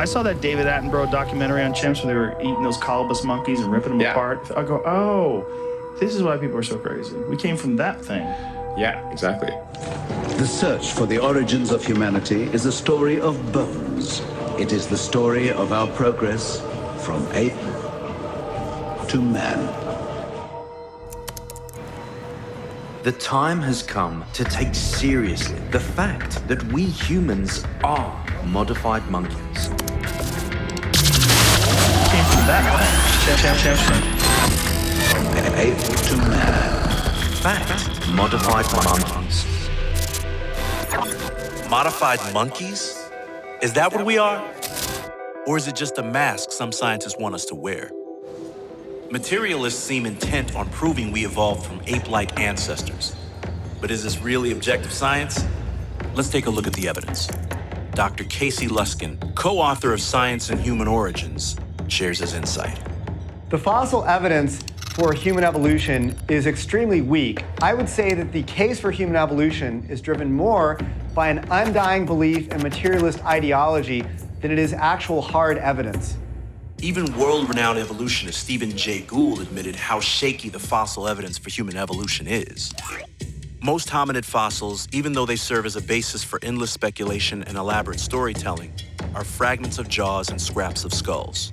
I saw that David Attenborough documentary on chimps where they were eating those colobus monkeys and ripping them apart. I go, oh, this is why people are so crazy. We came from that thing. Yeah, exactly. The search for the origins of humanity is a story of bones. It is the story of our progress from ape to man. The time has come to take seriously the fact that we humans are modified monkeys. Came from that thing. Ape to man. Fact, modified monkeys. Modified monkeys? Is that what we are? Or is it just a mask some scientists want us to wear? Materialists seem intent on proving we evolved from ape-like ancestors. But is this really objective science? Let's take a look at the evidence. Dr. Casey Luskin, co-author of Science and Human Origins, shares his insight. The fossil evidence for human evolution is extremely weak. I would say that the case for human evolution is driven more by an undying belief in materialist ideology than it is actual hard evidence. Even world-renowned evolutionist Stephen Jay Gould admitted how shaky the fossil evidence for human evolution is. Most hominid fossils, even though they serve as a basis for endless speculation and elaborate storytelling, are fragments of jaws and scraps of skulls.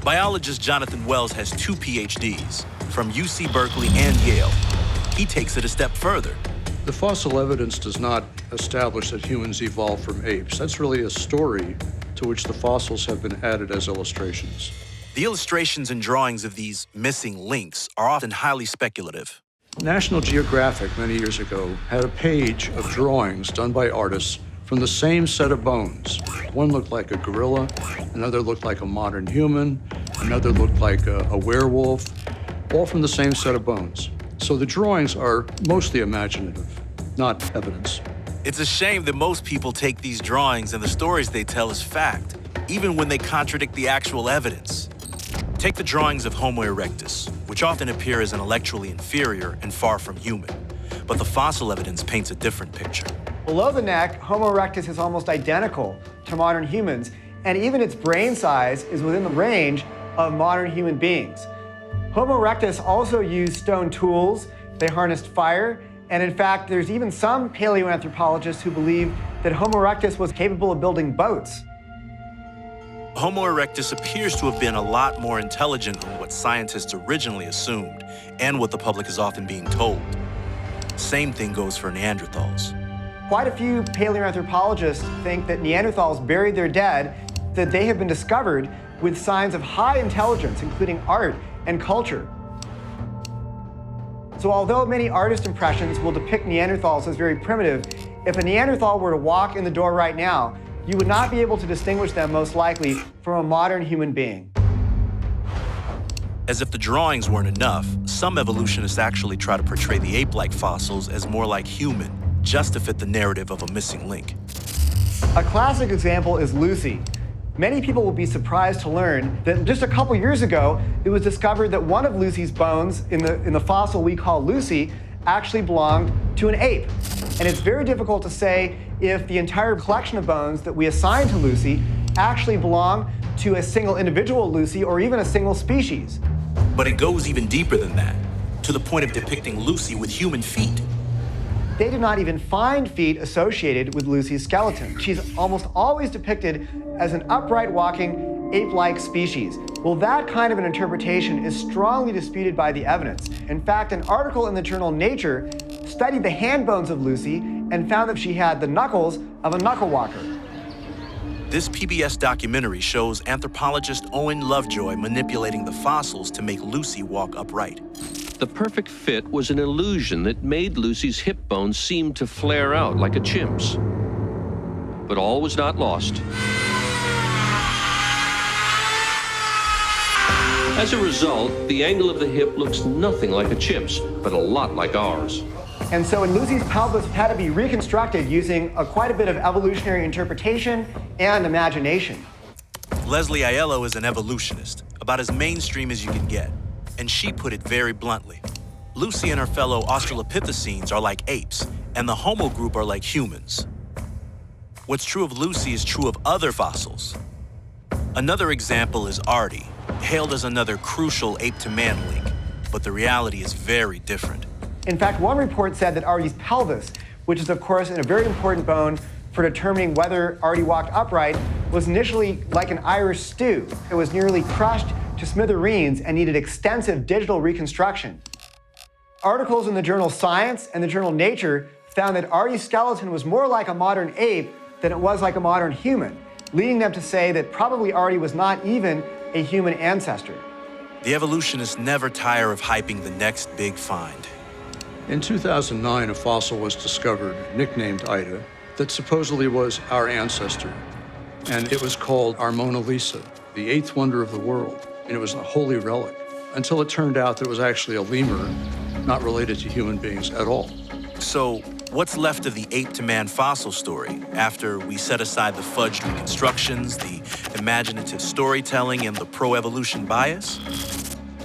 Biologist Jonathan Wells has 2 PhDs from UC Berkeley and Yale. He takes it a step further. The fossil evidence does not establish that humans evolved from apes. That's really a story to which the fossils have been added as illustrations. The illustrations and drawings of these missing links are often highly speculative. National Geographic, many years ago, had a page of drawings done by artists from the same set of bones. One looked like a gorilla, another looked like a modern human, another looked like a werewolf, all from the same set of bones. So the drawings are mostly imaginative, not evidence. It's a shame that most people take these drawings and the stories they tell as fact, even when they contradict the actual evidence. Take the drawings of Homo erectus, which often appear as intellectually inferior and far from human. But the fossil evidence paints a different picture. Below the neck, Homo erectus is almost identical to modern humans, and even its brain size is within the range of modern human beings. Homo erectus also used stone tools, they harnessed fire, and in fact, there's even some paleoanthropologists who believe that Homo erectus was capable of building boats. Homo erectus appears to have been a lot more intelligent than what scientists originally assumed, and what the public is often being told. Same thing goes for Neanderthals. Quite a few paleoanthropologists think that Neanderthals buried their dead, that they have been discovered with signs of high intelligence, including art and culture. So although many artist impressions will depict Neanderthals as very primitive, if a Neanderthal were to walk in the door right now, you would not be able to distinguish them most likely from a modern human being. As if the drawings weren't enough, some evolutionists actually try to portray the ape-like fossils as more like human, just to fit the narrative of a missing link. A classic example is Lucy. Many people will be surprised to learn that just a couple years ago, it was discovered that one of Lucy's bones in the fossil we call Lucy actually belonged to an ape. And it's very difficult to say if the entire collection of bones that we assign to Lucy actually belong to a single individual Lucy or even a single species. But it goes even deeper than that, to the point of depicting Lucy with human feet. They did not even find feet associated with Lucy's skeleton. She's almost always depicted as an upright walking ape-like species. Well, that kind of an interpretation is strongly disputed by the evidence. In fact, an article in the journal Nature studied the hand bones of Lucy and found that she had the knuckles of a knuckle walker. This PBS documentary shows anthropologist Owen Lovejoy manipulating the fossils to make Lucy walk upright. The perfect fit was an illusion that made Lucy's hip bones seem to flare out like a chimp's. But all was not lost. As a result, the angle of the hip looks nothing like a chimp's, but a lot like ours. And so Lucy's pelvis had to be reconstructed using quite a bit of evolutionary interpretation and imagination. Leslie Aiello is an evolutionist, about as mainstream as you can get. And she put it very bluntly. Lucy and her fellow Australopithecines are like apes, and the Homo group are like humans. What's true of Lucy is true of other fossils. Another example is Artie, hailed as another crucial ape-to-man link, but the reality is very different. In fact, one report said that Artie's pelvis, which is of course a very important bone for determining whether Artie walked upright, was initially like an Irish stew. It was nearly crushed to smithereens and needed extensive digital reconstruction. Articles in the journal Science and the journal Nature found that Artie's skeleton was more like a modern ape than it was like a modern human, leading them to say that probably Artie was not even a human ancestor. The evolutionists never tire of hyping the next big find. In 2009, a fossil was discovered, nicknamed Ida, that supposedly was our ancestor. And it was called our Mona Lisa, the eighth wonder of the world. And it was a holy relic, until it turned out that it was actually a lemur, not related to human beings at all. So, what's left of the ape-to-man fossil story after we set aside the fudged reconstructions, the imaginative storytelling, and the pro-evolution bias?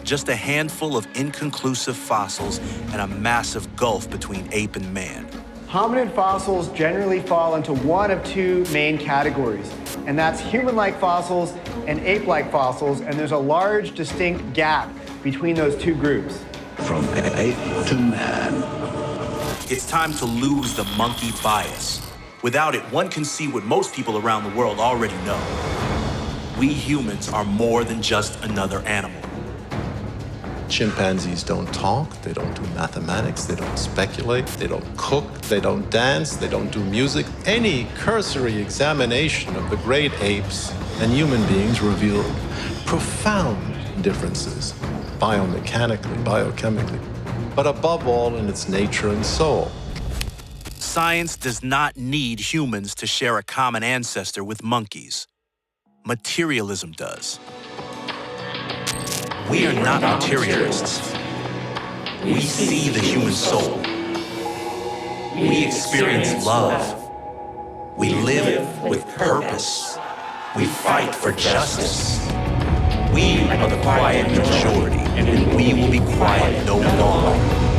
Just a handful of inconclusive fossils and a massive gulf between ape and man. Hominid fossils generally fall into one of two main categories, and that's human-like fossils and ape-like fossils, and there's a large, distinct gap between those two groups. From ape to man. It's time to lose the monkey bias. Without it, one can see what most people around the world already know. We humans are more than just another animal. Chimpanzees don't talk, they don't do mathematics, they don't speculate, they don't cook, they don't dance, they don't do music. Any cursory examination of the great apes and human beings reveal profound differences, biomechanically, biochemically, but above all in its nature and soul. Science does not need humans to share a common ancestor with monkeys. Materialism does. We are not materialists. We see the human soul. We experience love. We live with purpose. We fight for justice. We are the quiet majority, and we will be quiet no longer.